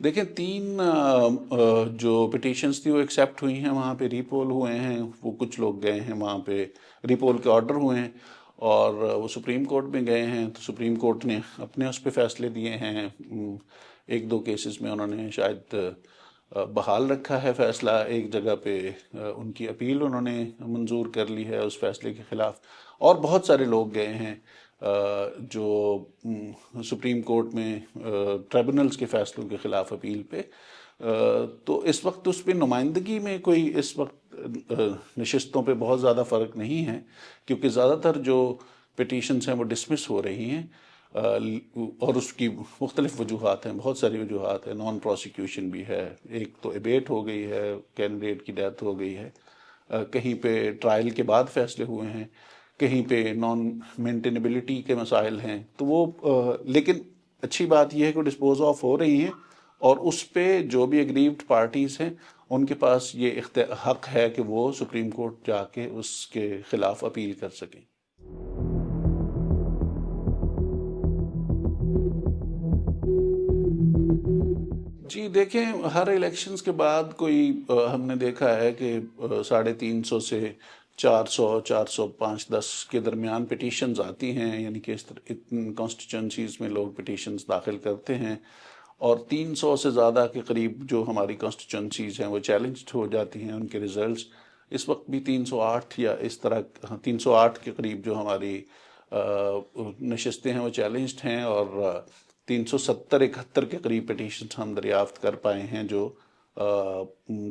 देखें, 3 जो पिटिशंस थी वो एक्सेप्ट हुई हैं, वहाँ पे रीपोल हुए हैं, वो कुछ लोग गए हैं वहाँ पे, रीपोल के ऑर्डर हुए हैं और वो सुप्रीम कोर्ट में गए हैं, तो सुप्रीम कोर्ट ने अपने उस पर फैसले दिए हैं। एक दो केसेस में उन्होंने शायद बहाल रखा है फैसला, एक जगह पे उनकी अपील उन्होंने मंजूर कर ली है उस फैसले के ख़िलाफ़। और बहुत सारे लोग गए हैं जो सुप्रीम कोर्ट में ट्राइब्यूनल्स के फैसलों के ख़िलाफ़ अपील पे। तो इस वक्त उस पर नुमाइंदगी में कोई इस वक्त नशिस्तों पे बहुत ज़्यादा फ़र्क नहीं है, क्योंकि ज़्यादातर जो पिटीशंस हैं वो डिसमिस हो रही हैं। और उसकी मुख्तलिफ वजूहात हैं, बहुत सारी वजूहात हैं। नॉन प्रोसिक्यूशन भी है, एक तो एबेट हो गई है, कैंडिडेट की डेथ हो गई है, कहीं पे ट्रायल के बाद फैसले हुए हैं, कहीं पे नॉन मेंटेनेबिलिटी के मसाइल हैं। तो वो लेकिन अच्छी बात यह है कि डिस्पोज ऑफ हो रही हैं और उस पे जो भी एग्रीव्ड पार्टीज़ हैं उनके पास ये हक है कि वो सुप्रीम कोर्ट जाके उसके ख़िलाफ़ अपील कर सकें। जी देखें, हर इलेक्शंस के बाद कोई हमने देखा है कि 350 से 400, 405, 10 के दरमियान पिटीशंस आती हैं, यानी कि इस कॉन्स्टिट्यूंसीज में लोग पिटीशंस दाखिल करते हैं और 300 से ज़्यादा के करीब जो हमारी कॉन्स्टिट्यूंसीज हैं वो चैलेंज हो जाती हैं, उनके रिजल्ट्स। इस वक्त भी 308 या इस तरह 308 के करीब जो हमारी नशिस्तें हैं वो चैलेंज्ड हैं और 370-71 के करीब पिटीशन हम दरियाफ्त कर पाए हैं, जो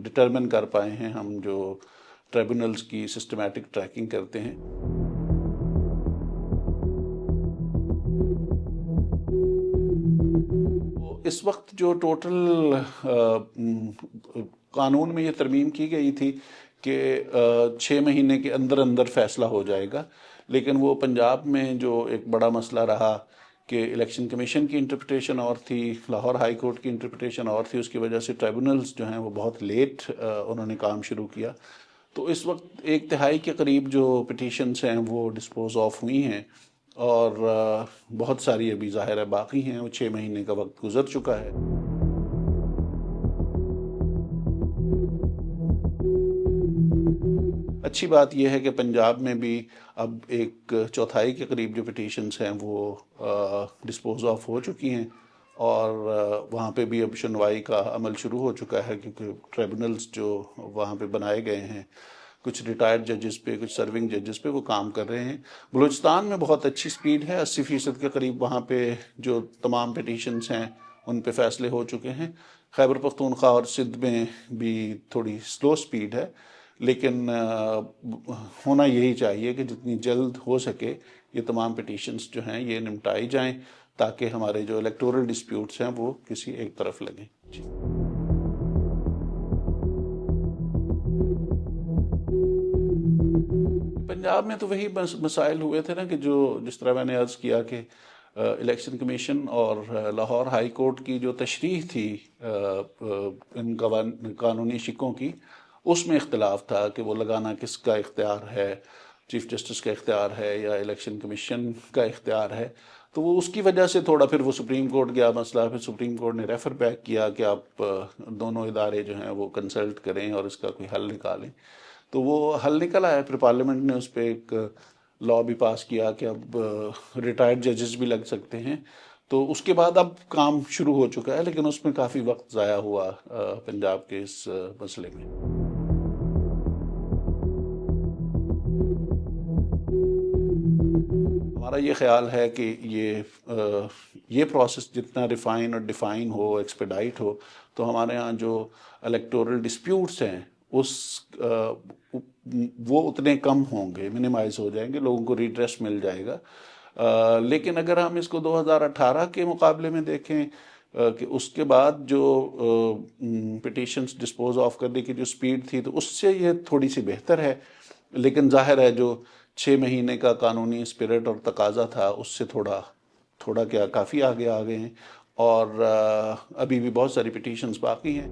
डिटरमिन कर पाए हैं हम, जो ट्रिब्यूनल्स की सिस्टमैटिक ट्रैकिंग करते हैं। तो इस वक्त जो टोटल कानून में ये तरमीम की गई थी कि 6 महीने के अंदर अंदर फैसला हो जाएगा, लेकिन वो पंजाब में जो एक बड़ा मसला रहा कि इलेक्शन कमीशन की इंटरप्रिटेशन और थी, लाहौर हाई कोर्ट की इंटरप्रिटेशन और थी, उसकी वजह से ट्राइब्यूनल्स जो हैं वो बहुत लेट उन्होंने काम शुरू किया। तो इस वक्त 1/3 के करीब जो पिटीशंस हैं वो डिस्पोज ऑफ हुई हैं और बहुत सारी अभी ज़ाहिर है बाकी हैं, वो 6 महीने का वक्त गुजर चुका है। अच्छी बात यह है कि पंजाब में भी अब 1/4 के करीब जो पिटीशंस हैं वो डिस्पोज ऑफ हो चुकी हैं और वहाँ पे भी अब सुनवाई का अमल शुरू हो चुका है, क्योंकि ट्रिब्यूनल्स जो वहाँ पे बनाए गए हैं, कुछ रिटायर्ड जजेस पे, कुछ सर्विंग जजेस पे वो काम कर रहे हैं। बलूचिस्तान में बहुत अच्छी स्पीड है, 80% के करीब वहाँ पे जो तमाम पिटीशंस हैं उन पे फैसले हो चुके हैं। खैबर पख्तूनख्वा और सिंध में भी थोड़ी स्लो स्पीड है, लेकिन होना यही चाहिए कि जितनी जल्द हो सके ये तमाम पिटीशंस जो हैं ये निपटाई जाएं, ताकि हमारे जो इलेक्टोरल डिस्प्यूट्स हैं वो किसी एक तरफ लगें। जी। पंजाब में तो वही मसाइल हुए थे ना, कि जो जिस तरह मैंने अर्ज़ किया कि इलेक्शन कमीशन और लाहौर हाई कोर्ट की जो तशरीह थी इन कानूनी शिकों की, उसमें इख्तलाफ था कि वो लगाना किसका इख्तियार है, चीफ जस्टिस का इख्तियार है या इलेक्शन कमीशन का इख्तियार है। तो वो उसकी वजह से थोड़ा फिर वो सुप्रीम कोर्ट गया मसला, फिर सुप्रीम कोर्ट ने रेफ़र बैक किया कि आप दोनों इदारे जो हैं वो कंसल्ट करें और इसका कोई हल निकालें। तो वो हल निकल आया, फिर पार्लियामेंट ने उस पर एक लॉ भी पास किया कि अब रिटायर्ड जजेस भी लग सकते हैं। तो उसके बाद अब काम शुरू हो चुका है, लेकिन उसमें काफ़ी वक्त ज़ाया हुआ पंजाब के इस मसले में। हमारा ये ख्याल है कि ये प्रोसेस जितना रिफाइन और डिफाइन हो, एक्सपेडाइट हो, तो हमारे यहाँ जो इलेक्टोरल डिस्प्यूट्स हैं वो उतने कम होंगे, मिनिमाइज हो जाएंगे, लोगों को रिड्रेस मिल जाएगा। लेकिन अगर हम इसको 2018 के मुकाबले में देखें कि उसके बाद जो पिटीशंस डिस्पोज ऑफ करने की जो स्पीड थी, तो उससे ये थोड़ी सी बेहतर है। लेकिन जाहिर है जो 6 महीने का कानूनी स्पिरिट और तकाजा था, उससे थोड़ा थोड़ा क्या काफ़ी आगे आ गए हैं और अभी भी बहुत सारी पिटीशंस बाकी हैं।